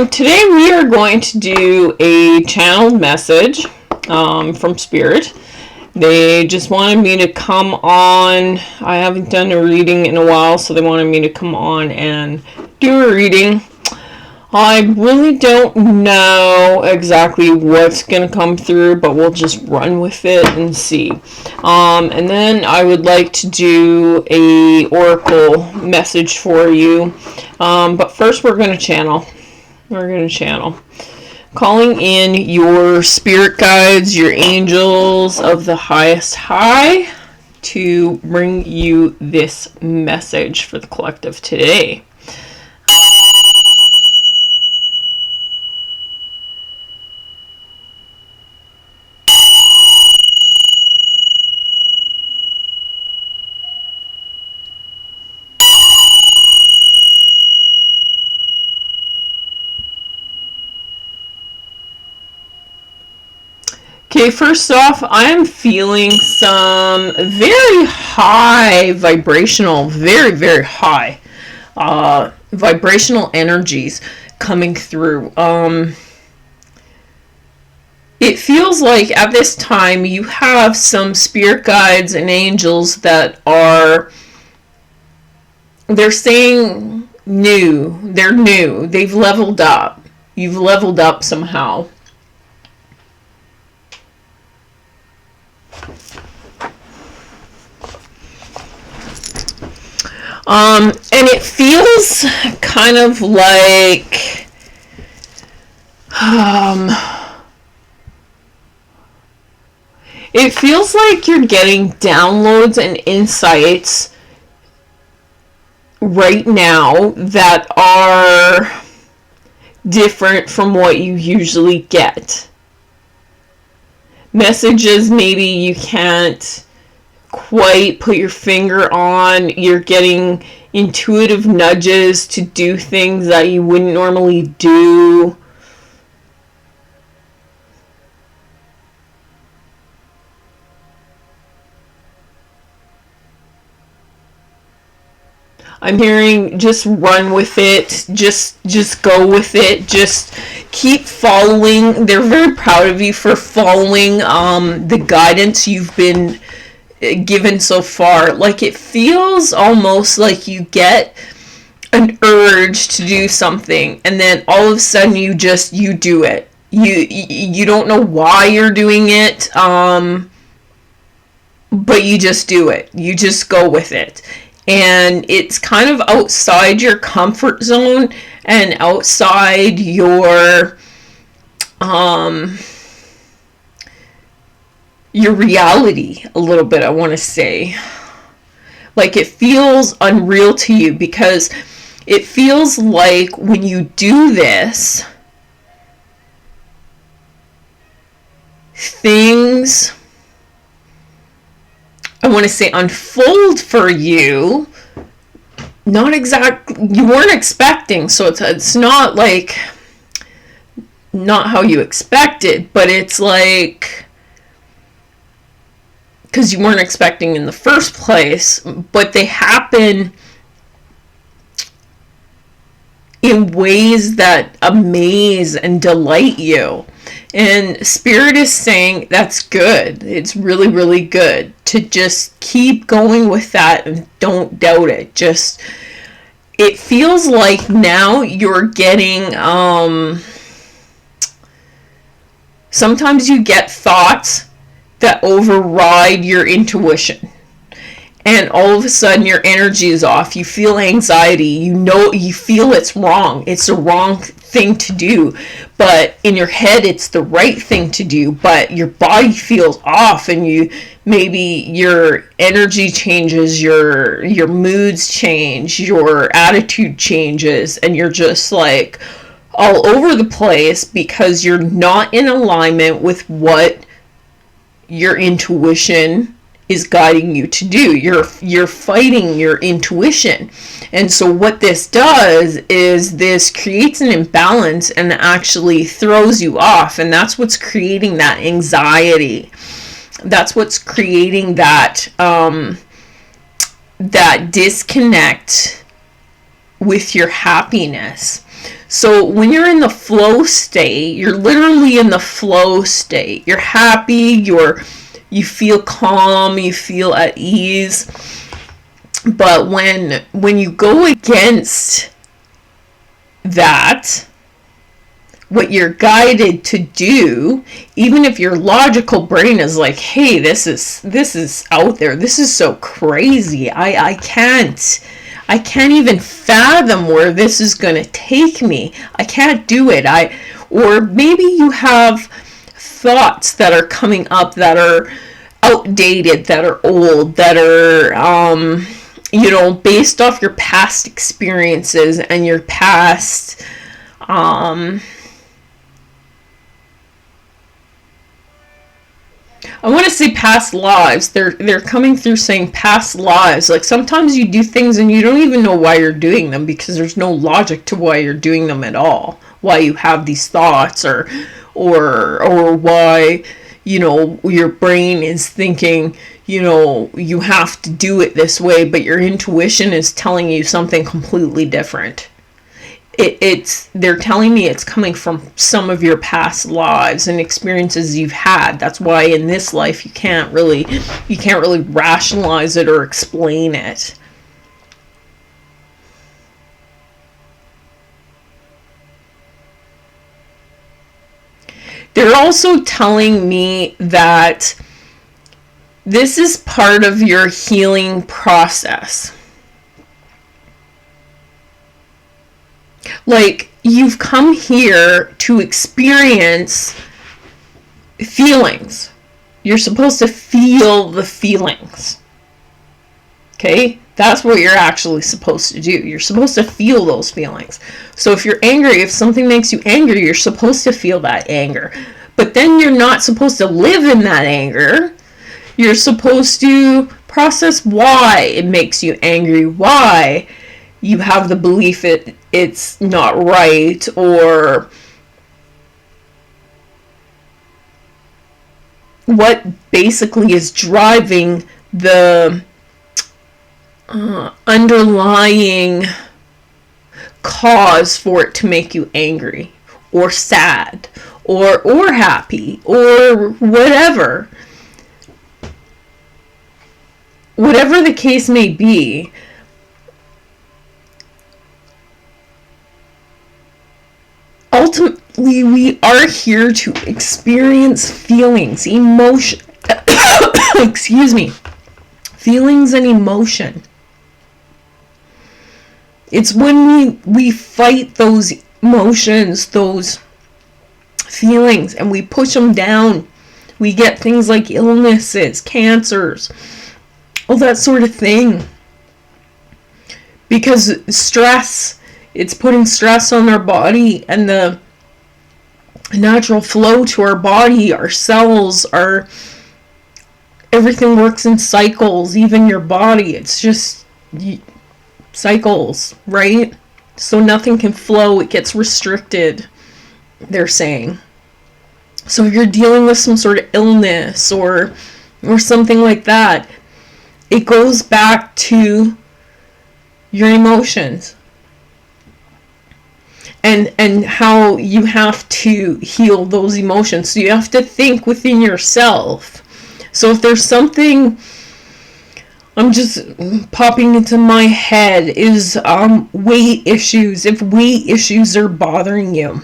Today we are going to do a channeled message from Spirit. They just wanted me to come on. I haven't done a reading in a while, so they wanted me to come on and do a reading. I really don't know exactly what's going to come through, but we'll just run with it and see. And then I would like to do a oracle message for you. But first we're going to channel. Calling in your spirit guides, your angels of the highest high, to bring you this message for the collective today. Okay, first off, I'm feeling some very high vibrational, very high vibrational energies coming through. It feels like at this time you have some spirit guides and angels that they're saying they're new, they've leveled up, you've leveled up somehow. And it feels kind of like, it feels like you're getting downloads and insights right now that are different from what you usually get. Messages maybe you can't quite put your finger on. You're getting intuitive nudges to do things that you wouldn't normally do. I'm hearing just run with it, just go with it, just keep following. They're very proud of you for following the guidance you've been given so far. Like, it feels almost like you get an urge to do something and then all of a sudden you do it. You don't know why you're doing it, but you just do it. You just go with it. And it's kind of outside your comfort zone and outside your reality a little bit, I want to say. Like, it feels unreal to you because it feels like when you do this, things, I want to say, unfold for you. Not exactly, you weren't expecting, so it's not like, not how you expected, but it's like, because you weren't expecting in the first place, but they happen in ways that amaze and delight you. And Spirit is saying that's good. It's really good to just keep going with that and don't doubt it. Just, it feels like now you're getting, sometimes you get thoughts that override your intuition, and all of a sudden your energy is off. You feel anxiety, you feel it's wrong, it's the wrong thing to do, but in your head it's the right thing to do, but your body feels off, and maybe your energy changes, your moods change, your attitude changes, and you're just like all over the place because you're not in alignment with what your intuition is guiding you to do. You're fighting your intuition. And so what this does is this creates an imbalance and actually throws you off, and that's what's creating that anxiety. That's what's creating that that disconnect with your happiness. So when you're in the flow state, you're literally in the flow state. You're happy, you feel calm, you feel at ease. But when you go against that, what you're guided to do, even if your logical brain is like, hey, this is out there, this is so crazy, I can't even fathom where this is going to take me, I can't do it, or maybe you have thoughts that are coming up that are outdated, that are old, that are based off your past experiences and your past I want to say past lives. They're coming through saying past lives. Like sometimes you do things and you don't even know why you're doing them, because there's no logic to why you're doing them at all. Why you have these thoughts, or why your brain is thinking you have to do it this way, but your intuition is telling you something completely different. They're telling me it's coming from some of your past lives and experiences you've had. That's why in this life you can't really rationalize it or explain it. They're also telling me that this is part of your healing process. Like, you've come here to experience feelings. You're supposed to feel the feelings. Okay? That's what you're actually supposed to do. You're supposed to feel those feelings. So if you're angry, if something makes you angry, you're supposed to feel that anger. But then you're not supposed to live in that anger. You're supposed to process why it makes you angry, why you have the belief it's not right, or what basically is driving the underlying cause for it to make you angry or sad or happy or whatever the case may be. Ultimately, we are here to experience feelings, emotion, excuse me, feelings and emotion. It's when we fight those emotions, those feelings, and we push them down. We get things like illnesses, cancers, all that sort of thing. Because stress, it's putting stress on our body, and the natural flow to our body, our cells, everything works in cycles, even your body. It's just cycles, right? So nothing can flow, it gets restricted, they're saying. So if you're dealing with some sort of illness or something like that, it goes back to your emotions. And how you have to heal those emotions. So you have to think within yourself. So if there's something, I'm just popping into my head, is weight issues. If weight issues are bothering you,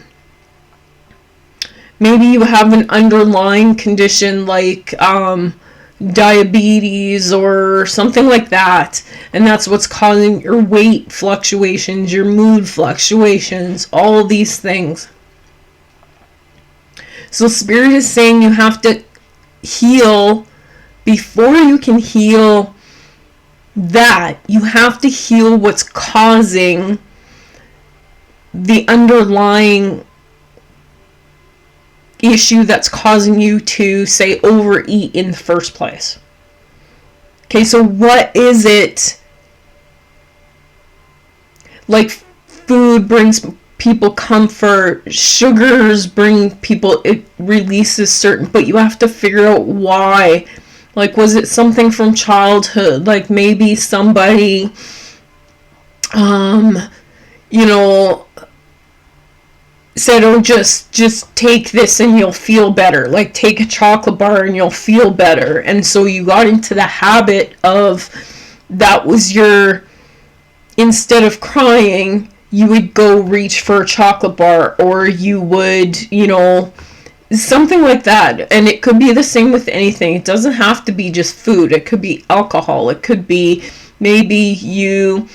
maybe you have an underlying condition like diabetes or something like that, and that's what's causing your weight fluctuations, your mood fluctuations, all of these things. So Spirit is saying you have to heal. Before you can heal that, you have to heal what's causing the underlying issue that's causing you to, say, overeat in the first place. Okay, so what is it? Like, food brings people comfort, sugars bring people, it releases certain, but you have to figure out why. Like, was it something from childhood? Like, maybe somebody, said, oh, just take this and you'll feel better. Like, take a chocolate bar and you'll feel better. And so you got into the habit of, that was your, instead of crying, you would go reach for a chocolate bar, or you would, something like that. And it could be the same with anything. It doesn't have to be just food. It could be alcohol. It could be maybe you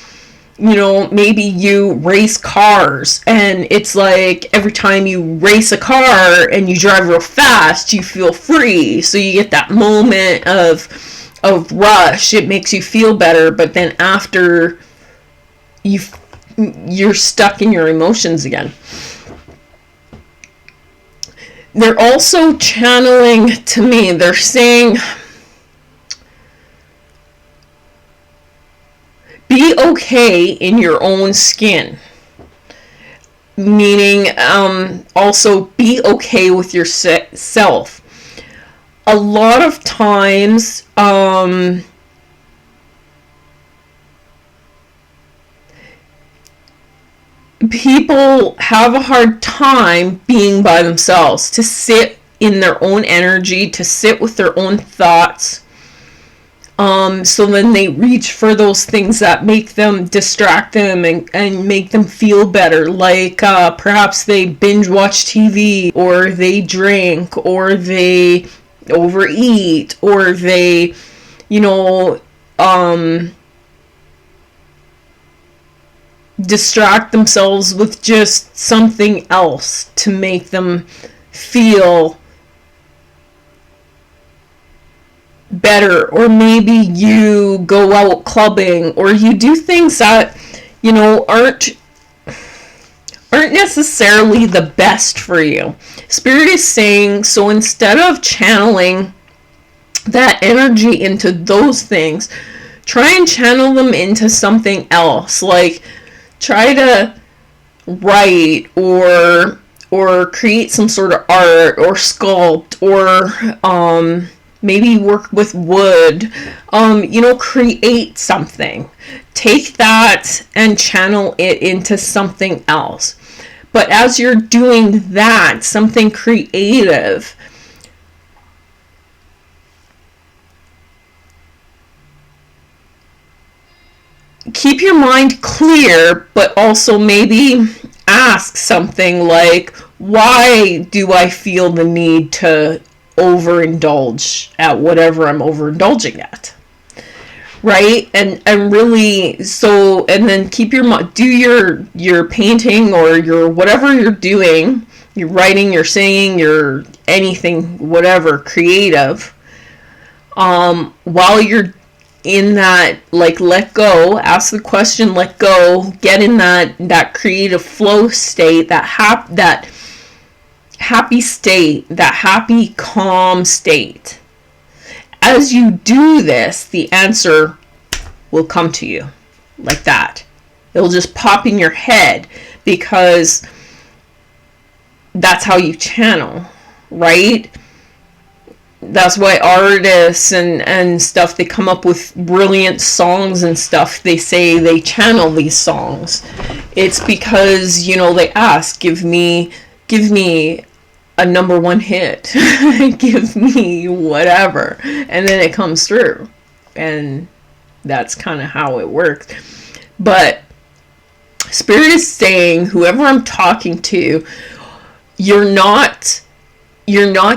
race cars, and it's like every time you race a car and you drive real fast, you feel free. So you get that moment of rush. It makes you feel better, but then after you're stuck in your emotions again. They're also channeling to me. They're saying, be okay in your own skin. Meaning, also be okay with yourself. A lot of times, people have a hard time being by themselves, to sit in their own energy, to sit with their own thoughts. So then they reach for those things that make them, distract them and make them feel better. Like perhaps they binge watch TV, or they drink, or they overeat, or they, distract themselves with just something else to make them feel better. Or maybe you go out clubbing, or you do things that aren't necessarily the best for you. Spirit is saying, so instead of channeling that energy into those things, try and channel them into something else. Like, try to write, or create some sort of art, or sculpt, or maybe work with wood. Create something. Take that and channel it into something else. But as you're doing that, something creative, keep your mind clear, but also maybe ask something like, why do I feel the need to overindulge at whatever I'm overindulging at? Right? And really, so, and then keep your, do your painting, or your whatever you're doing, you're writing, you're singing, you're anything, whatever, creative, while you're in that, like, let go, ask the question, let go, get in that creative flow state, that happy state, that happy, calm state. As you do this, the answer will come to you like that. It'll just pop in your head, because that's how you channel, right? That's why artists and stuff, they come up with brilliant songs and stuff. They say they channel these songs. It's because, they ask, give me a number one hit. Give me whatever. And then it comes through. And that's kind of how it works. But Spirit is saying, whoever I'm talking to, you're not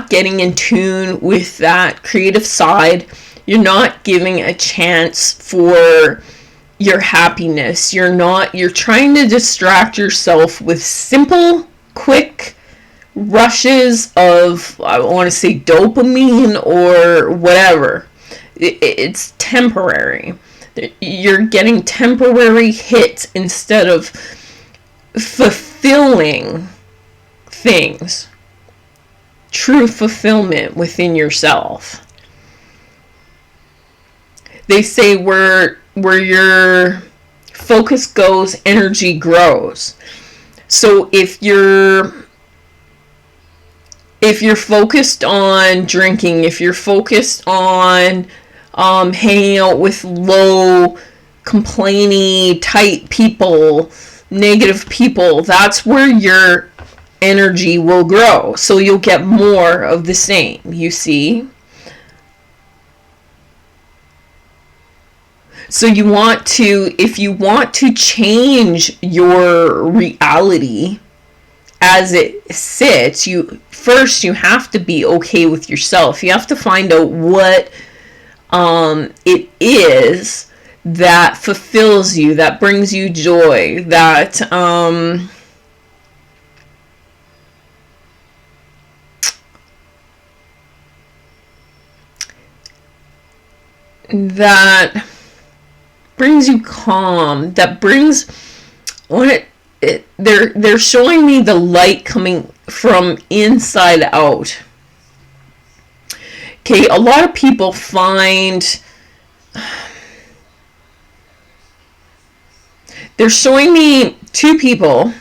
getting in tune with that creative side. You're not giving a chance for your happiness. You're trying to distract yourself with simple, quick rushes of, I want to say, dopamine or whatever. It's temporary. You're getting temporary hits instead of fulfilling things. True fulfillment within yourself. They say where your focus goes, energy grows. So if you're focused on drinking, if you're focused on hanging out with low, complaining type people, negative people, that's where your energy will grow. So you'll get more of the same, you see? So you want to, if you want to change your reality as it sits, you have to be okay with yourself. You have to find out what it is that fulfills you, that brings you joy, that that brings you calm, that brings they're showing me the light coming from inside out. Okay, a lot of people find they're showing me two people,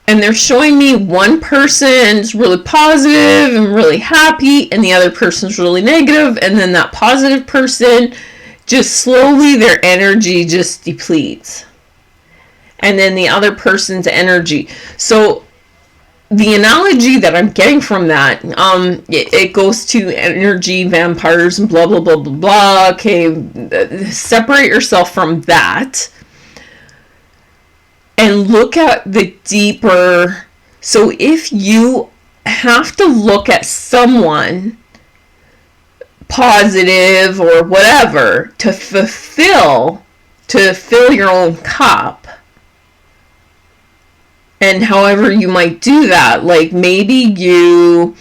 and they're showing me one person's really positive and really happy, and the other person's really negative, and then that positive person just slowly, their energy just depletes. And then the other person's energy. So the analogy that I'm getting from that, it goes to energy vampires and blah, blah, blah, blah, blah. Okay, separate yourself from that and look at the deeper. So if you have to look at someone positive or whatever to fill your own cup, and however you might do that, like maybe you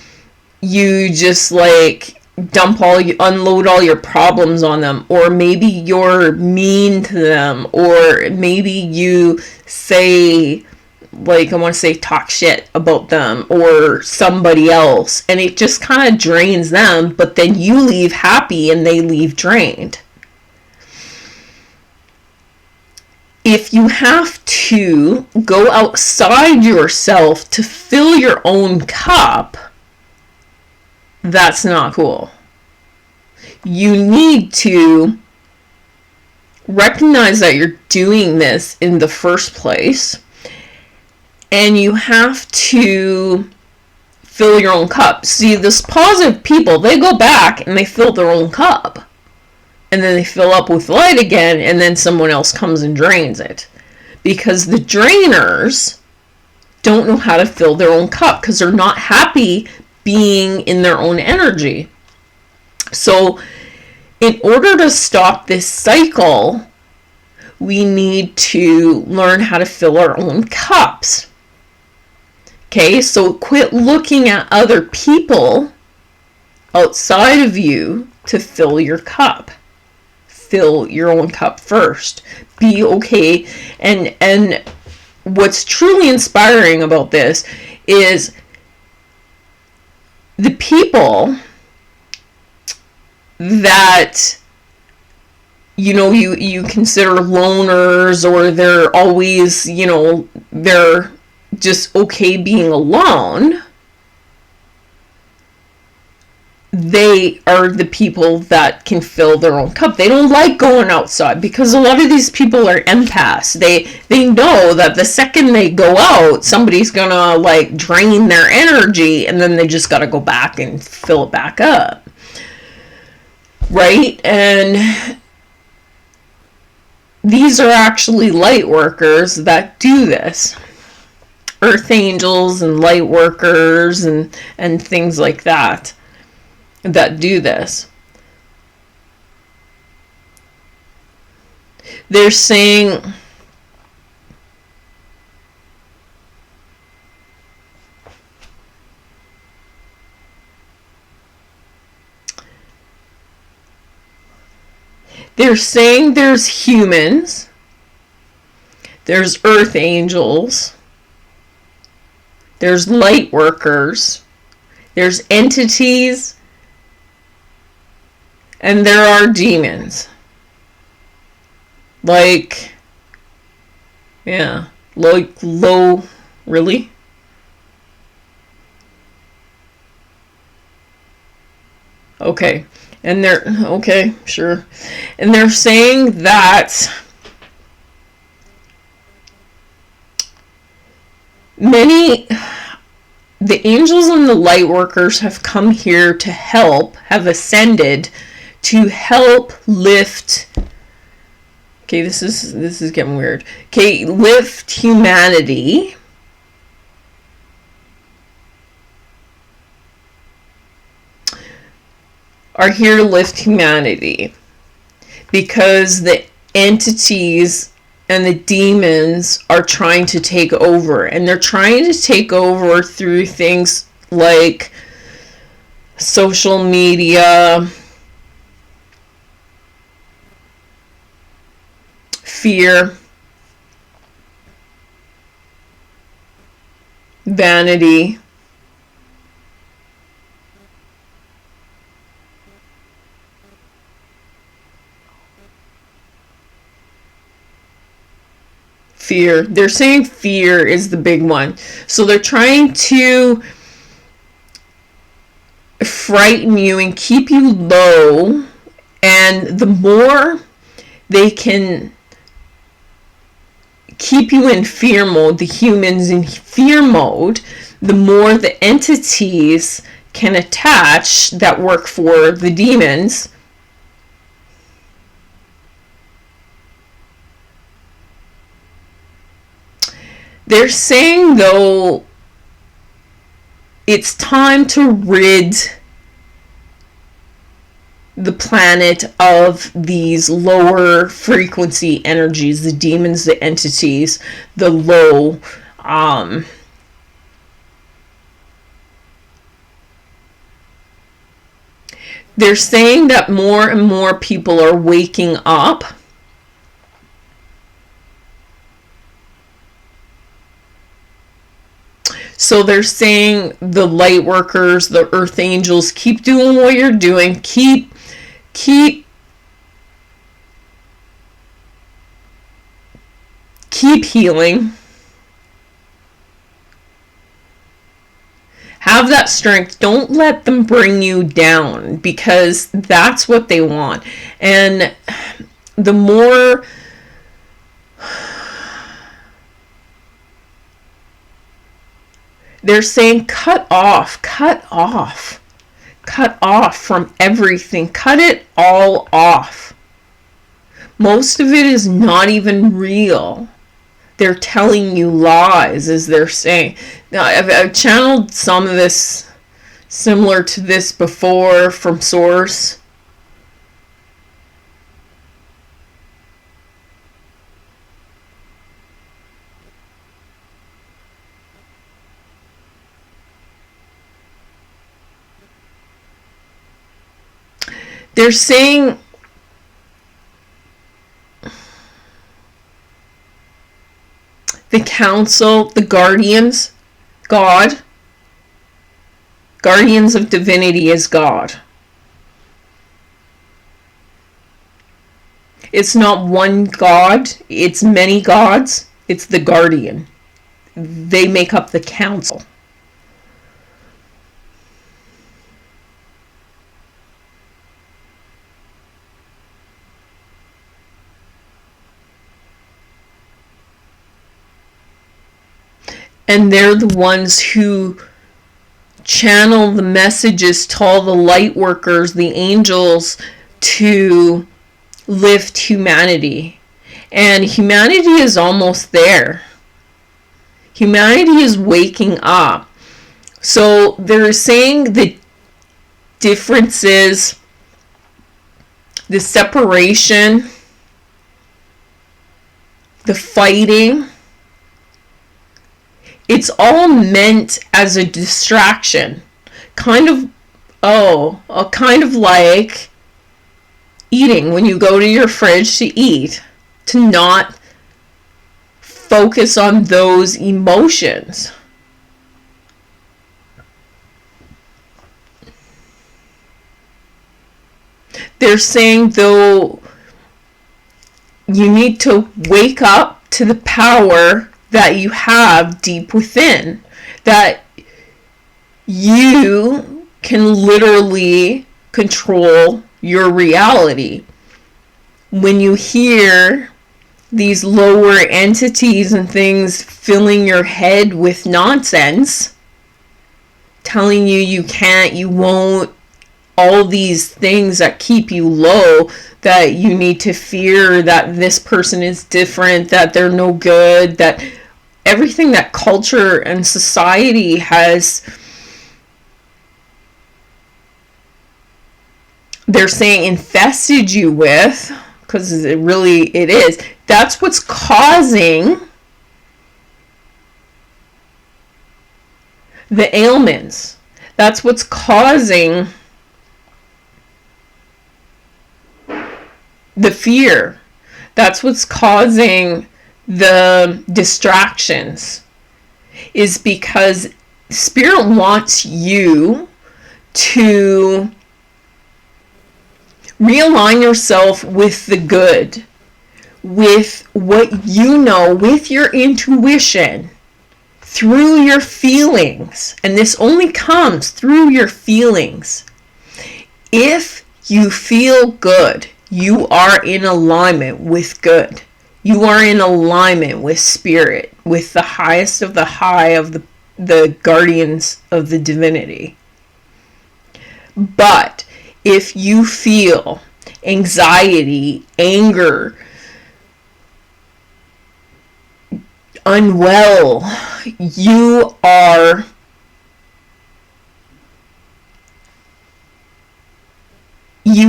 just like unload all your problems on them, or maybe you're mean to them, or maybe you say, like, I want to say talk shit about them or somebody else, and it just kind of drains them, but then you leave happy and they leave drained. If you have to go outside yourself to fill your own cup, that's not cool. You need to recognize that you're doing this in the first place, and you have to fill your own cup. See, this positive people, they go back and they fill their own cup. And then they fill up with light again, and then someone else comes and drains it. Because the drainers don't know how to fill their own cup because they're not happy being in their own energy. So in order to stop this cycle, we need to learn how to fill our own cups. Okay, so quit looking at other people outside of you to fill your cup. Fill your own cup first. Be okay. And what's truly inspiring about this is the people that you consider loners, or they're always, they're just okay being alone. They are the people that can fill their own cup. They don't like going outside because a lot of these people are empaths. They know that the second they go out, somebody's gonna like drain their energy, and then they just gotta go back and fill it back up. Right? And these are actually light workers that do this. Earth angels and light workers and things like that do this. They're saying there's humans, there's earth angels, there's light workers, there's entities, and there are demons. Like, yeah, low, really? Okay, okay, sure. And they're saying that The angels and the light workers have come here to help, have ascended to help lift. Okay, this is getting weird. Okay, lift humanity. Are here to lift humanity because the entities and the demons are trying to take over, and they're trying to take over through things like social media, fear, vanity, fear. They're saying fear is the big one. So they're trying to frighten you and keep you low, and the more they can keep you in fear mode, the humans in fear mode, the more the entities can attach that work for the demons. They're saying, though, it's time to rid the planet of these lower frequency energies, the demons, the entities, the low, they're saying that more and more people are waking up. So they're saying, the light workers, the earth angels, keep doing what you're doing. Keep healing. Have that strength. Don't let them bring you down, because that's what they want. And the more they're saying, cut off from everything. Cut it all off. Most of it is not even real. They're telling you lies, as they're saying. Now, I've channeled some of this similar to this before from Source. They're saying the council, the guardians, God, guardians of divinity is God. It's not one God, it's many gods. It's the guardian. They make up the council. And they're the ones who channel the messages to all the light workers, the angels, to lift humanity. And humanity is almost there. Humanity is waking up. So they're saying the differences, the separation, the fighting, it's all meant as a distraction. Kind of like eating, when you go to your fridge to eat, to not focus on those emotions. They're saying, though, you need to wake up to the power that you have deep within, that you can literally control your reality. When you hear these lower entities and things filling your head with nonsense, telling you you can't, you won't, all these things that keep you low, that you need to fear, that this person is different, that they're no good, that everything that culture and society has, they're saying, infested you with, because it is, that's what's causing the ailments. That's what's causing the fear. That's what's causing the distractions, is because Spirit wants you to realign yourself with the good, with what you know, with your intuition, through your feelings. And this only comes through your feelings. If you feel good, you are in alignment with good. You are in alignment with Spirit, with the highest of the high, of the guardians of the divinity. But if you feel anxiety, anger, unwell, you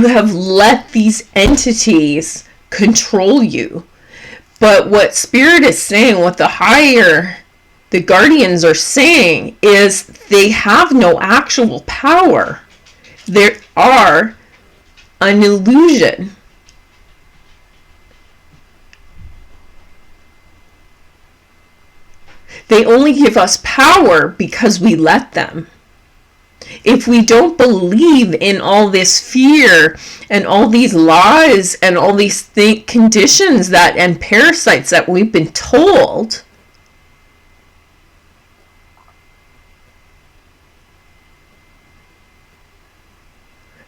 have let these entities control you. But what Spirit is saying, what the guardians are saying, is they have no actual power. They are an illusion. They only give us power because we let them. If we don't believe in all this fear and all these lies and all these conditions and parasites that we've been told,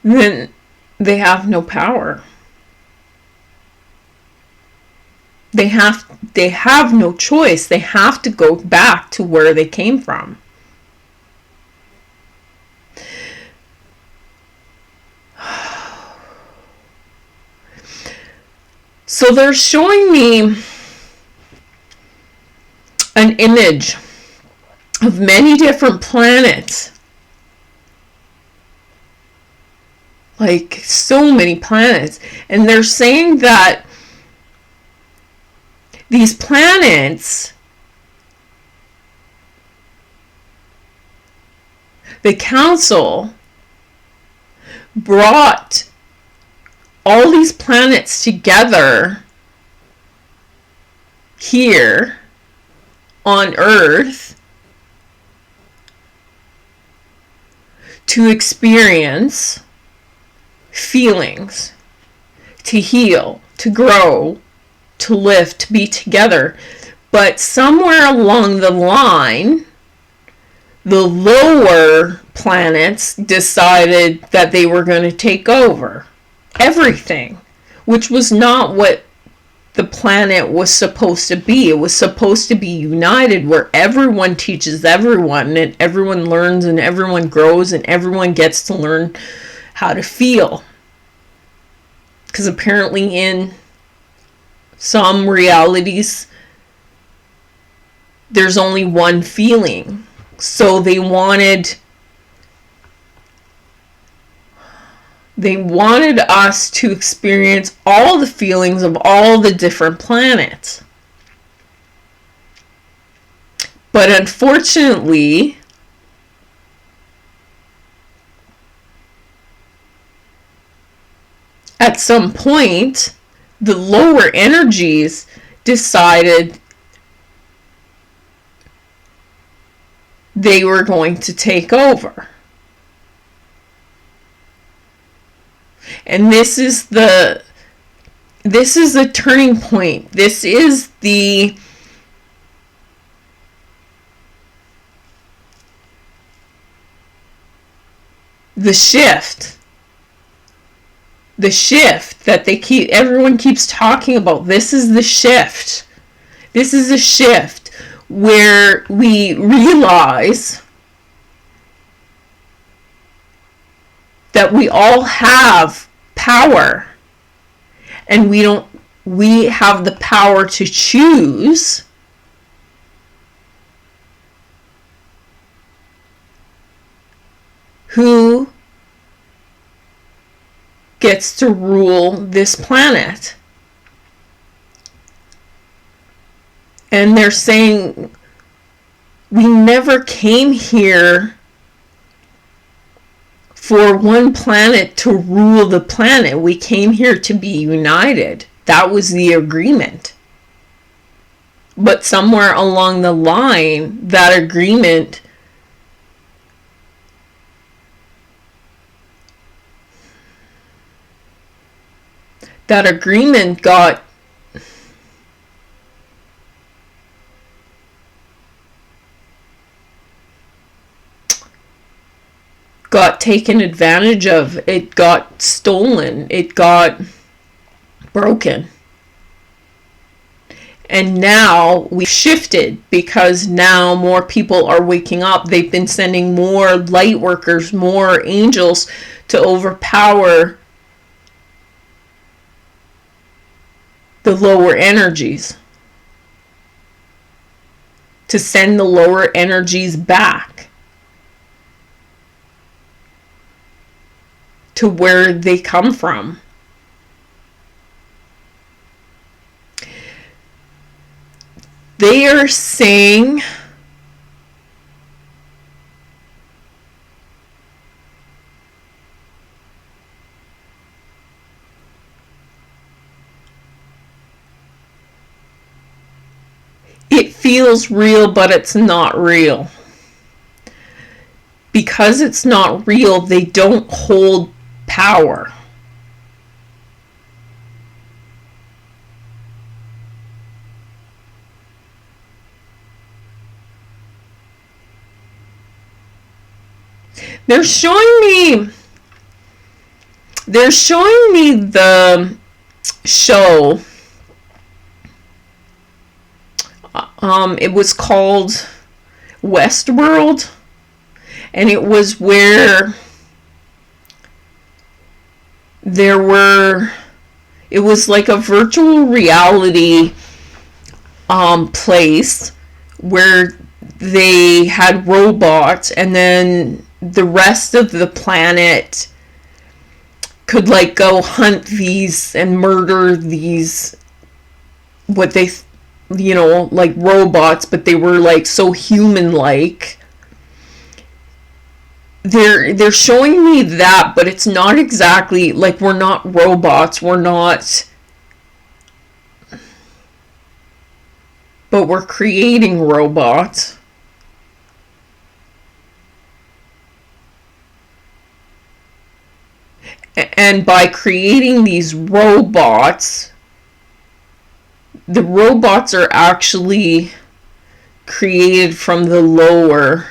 then they have no power. They have no choice. They have to go back to where they came from. So they're showing me an image of many different planets. Like so many planets. And they're saying that these planets, the council brought all these planets together here on Earth to experience feelings, to heal, to grow, to live, to be together. But somewhere along the line, the lower planets decided that they were going to take over everything, which was not what the planet was supposed to be. It was supposed to be united, where everyone teaches everyone, and everyone learns, and everyone grows, and everyone gets to learn how to feel. Because apparently in some realities, there's only one feeling. So they wanted us to experience all the feelings of all the different planets. But unfortunately, at some point, the lower energies decided they were going to take over. And this is the turning point. This is the shift the shift that everyone keeps talking about. This is the shift. This is a shift where we realize that we all have power, and we have the power to choose who gets to rule this planet. And they're saying we never came here for one planet to rule the planet. We came here to be united. That was the agreement. But somewhere along the line, that agreement got taken advantage of. It got stolen. It got broken. And now we've shifted, because now more people are waking up. They've been sending more light workers, more angels to overpower the lower energies, to send the lower energies back to where they come from. They are saying it feels real, but it's not real. Because it's not real, they don't hold power. They're showing me the show. It was called Westworld, and it was where it was like a virtual reality place where they had robots, and then the rest of the planet could like go hunt these and murder these, what they, like robots, but they were like so human-like. They're showing me that, but it's not exactly like, we're not robots, but we're creating robots. And by creating these robots, the robots are actually created from the lower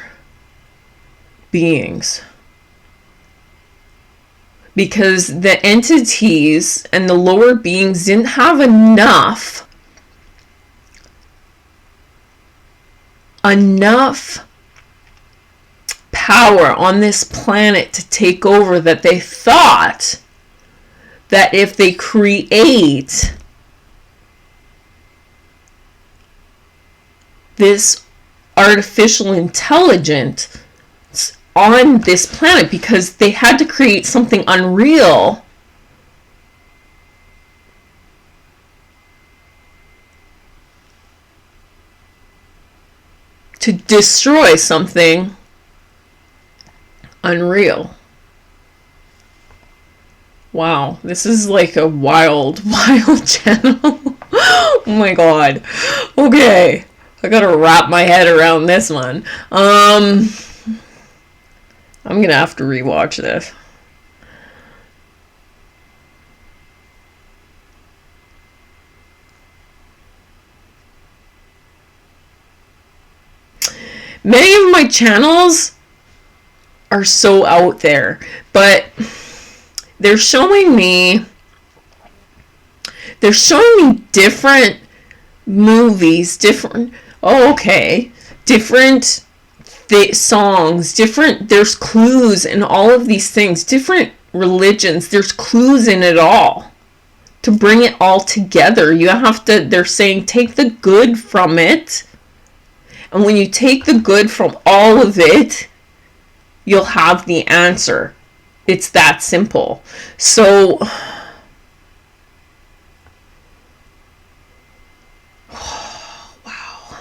beings. Because the entities and the lower beings didn't have enough power on this planet to take over, that they thought that if they create this artificial intelligence on this planet, because they had to create something unreal to destroy something unreal. Wow, this is like a wild channel. Oh my god. Okay, I gotta wrap my head around this one. I'm gonna have to rewatch this. Many of my channels are so out there, but they're showing me different movies, different different songs, there's clues in all of these things, different religions, there's clues in it all to bring it all together. They're saying take the good from it, and when you take the good from all of it, you'll have the answer. It's that simple. So wow.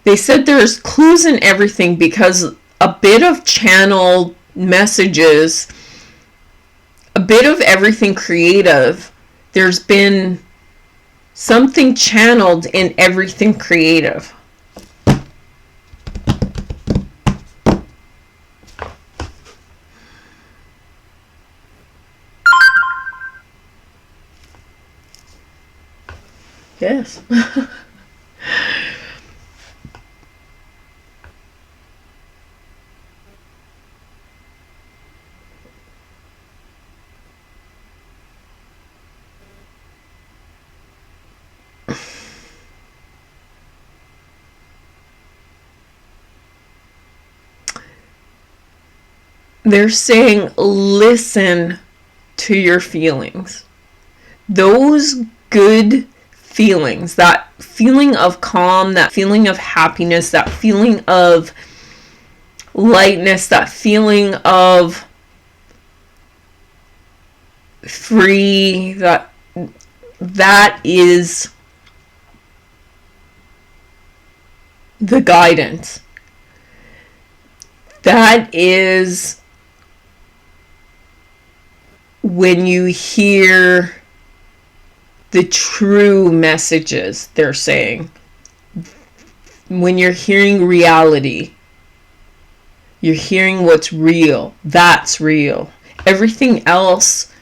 They said there's clues in everything because a bit of channeled messages, a bit of everything creative, there's been something channeled in everything creative. Yes. They're saying listen to your feelings. Those good feelings, that feeling of calm, that feeling of happiness, that feeling of lightness, that feeling of free, that is the guidance. That is when you hear the true messages, they're saying. When you're hearing reality, you're hearing what's real. That's real. Everything else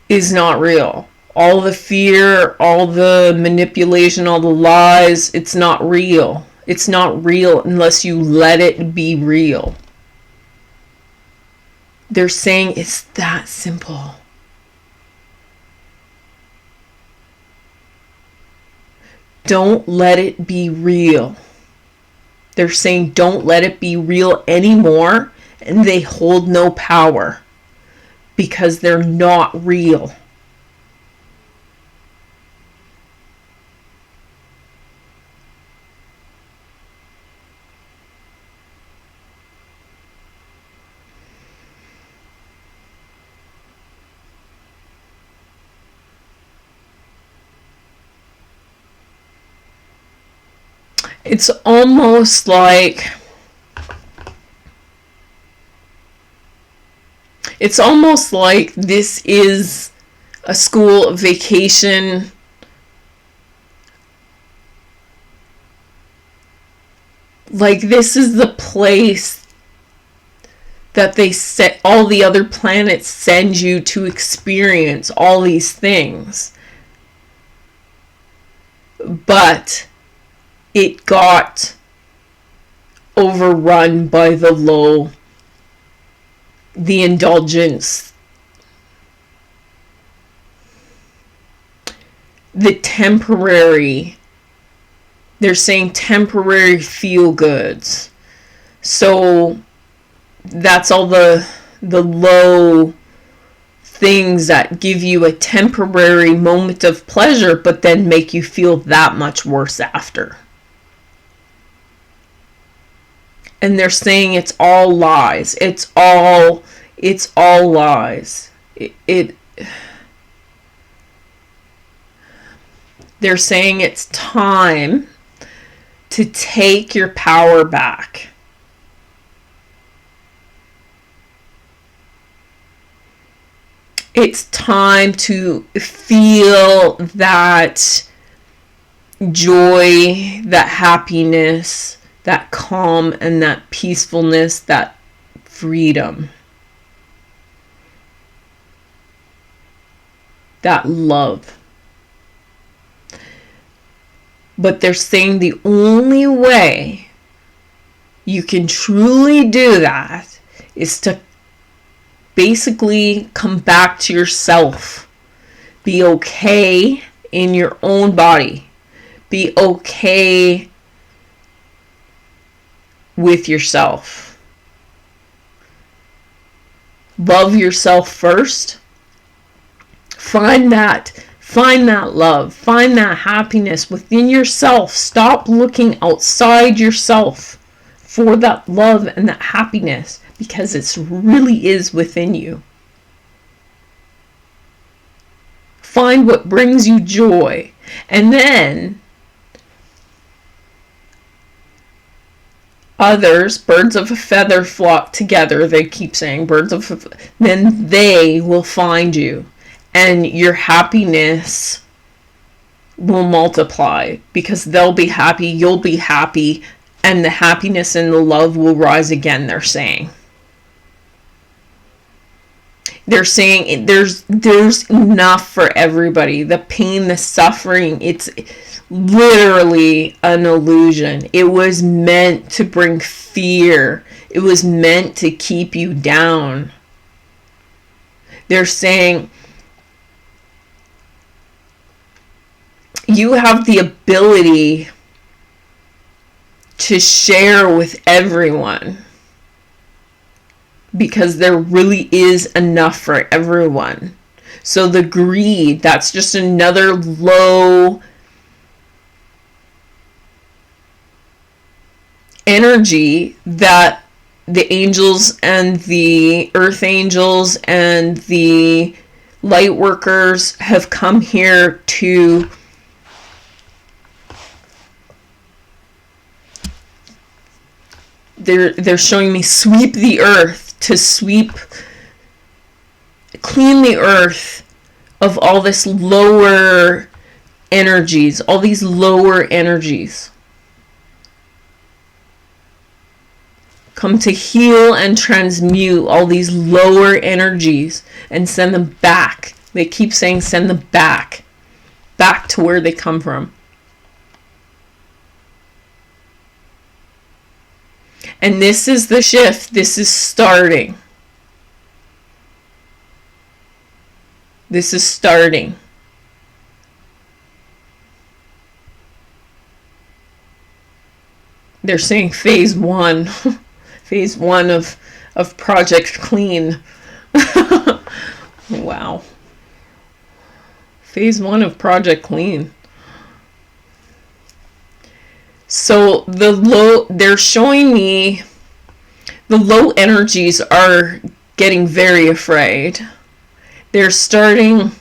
is not real. All the fear, all the manipulation, all the lies, it's not real. It's not real unless you let it be real. They're saying it's that simple. Don't let it be real. They're saying don't let it be real anymore, and they hold no power because they're not real. It's almost like this is a school vacation. Like this is the place that they set all the other planets send you to experience all these things. But it got overrun by the indulgence, the temporary, they're saying temporary feel goods. So that's all the low things that give you a temporary moment of pleasure, but then make you feel that much worse after. And they're saying it's all lies. It's all lies. They're saying it's time to take your power back. It's time to feel that joy, that happiness, that calm, and that peacefulness, that freedom, that love. But they're saying the only way you can truly do that is to basically come back to yourself. Be okay in your own body. Be okay with yourself. Love yourself first. Find that love. Find that happiness within yourself. Stop looking outside yourself for that love and that happiness, because it really is within you. Find what brings you joy, and then others, birds of a feather flock together, they keep saying, then they will find you, and your happiness will multiply, because they'll be happy, you'll be happy, and the happiness and the love will rise again, they're saying. They're saying there's enough for everybody. The pain, the suffering, it's literally an illusion. It was meant to bring fear. It was meant to keep you down. They're saying you have the ability to share with everyone, because there really is enough for everyone. So the greed, that's just another low energy that the angels and the earth angels and the light workers have come here to they're showing me sweep the earth, to clean the earth of all this lower energies, all these lower energies. Come to heal and transmute all these lower energies and send them back. They keep saying send them back to where they come from. And this is the shift. This is starting. This is starting. They're saying phase 1. Phase 1 of Project Clean. Wow. Phase 1 of Project Clean. So they're showing me the low energies are getting very afraid. They're starting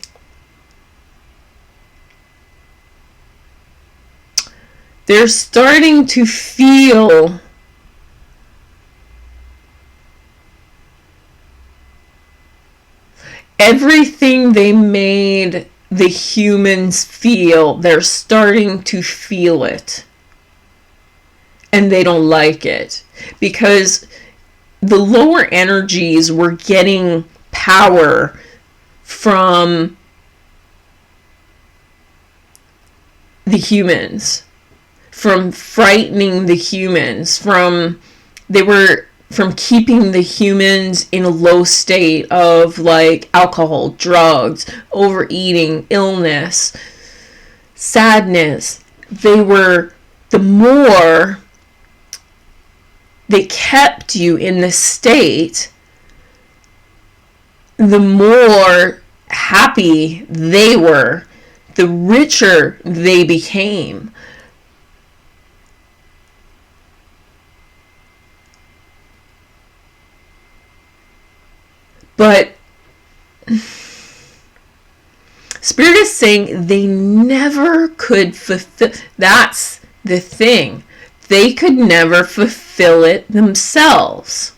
to feel everything they made the humans feel. They're starting to feel it. And they don't like it, because the lower energies were getting power from the humans, from frightening the humans, from keeping the humans in a low state of like alcohol, drugs, overeating, illness, sadness. The more they kept you in this state, the more happy they were, the richer they became. But Spirit is saying they never could fulfill. That's the thing. They could never fulfill it themselves.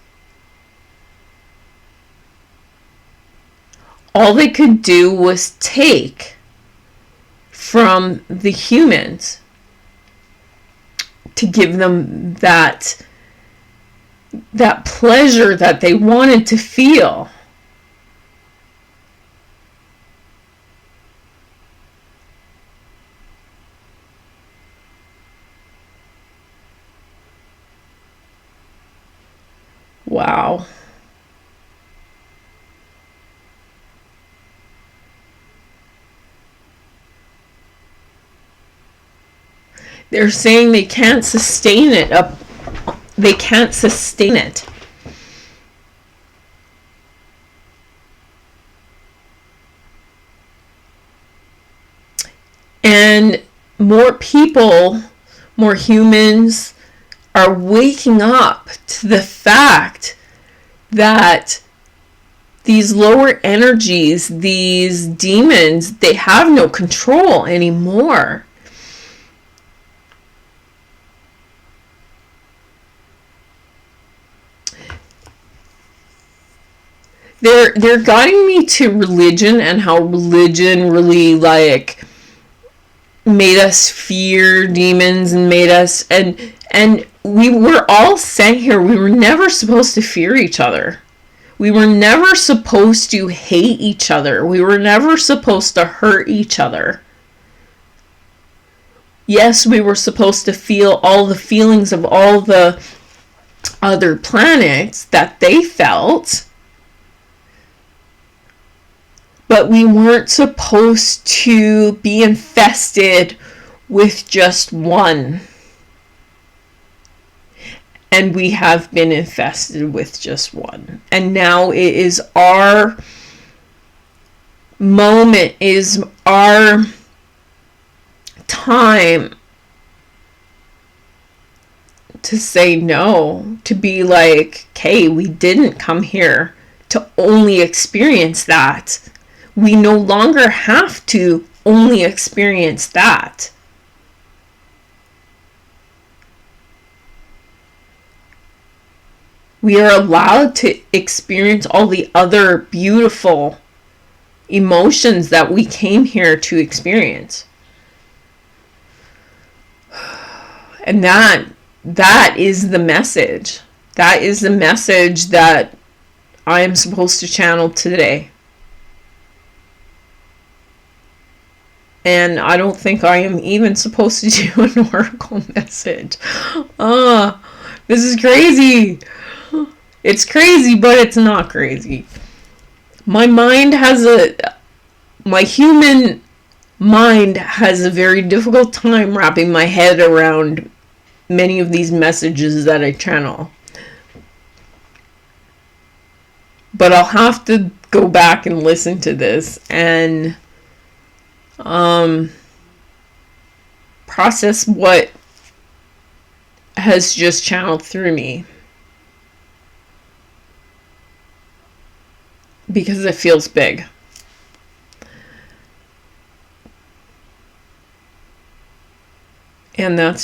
All they could do was take from the humans to give them that pleasure that they wanted to feel. Wow. They're saying they can't sustain it up. They can't sustain it. And more people, more humans are waking up to the fact that these lower energies, these demons, they have no control anymore. They're guiding me to religion and how religion really like made us fear demons and made us and we were all sent here. We were never supposed to fear each other. We were never supposed to hate each other. We were never supposed to hurt each other. Yes, we were supposed to feel all the feelings of all the other planets that they felt. But we weren't supposed to be infested with just one. And we have been infested with just one. And now it is our moment, is our time to say no, to be like, okay, we didn't come here to only experience that. We no longer have to only experience that. We are allowed to experience all the other beautiful emotions that we came here to experience. And that is the message. That is the message that I am supposed to channel today. And I don't think I am even supposed to do an oracle message. This is crazy. It's crazy, but it's not crazy. My human mind has a very difficult time wrapping my head around many of these messages that I channel. But I'll have to go back and listen to this and process what has just channeled through me, because it feels big. And that's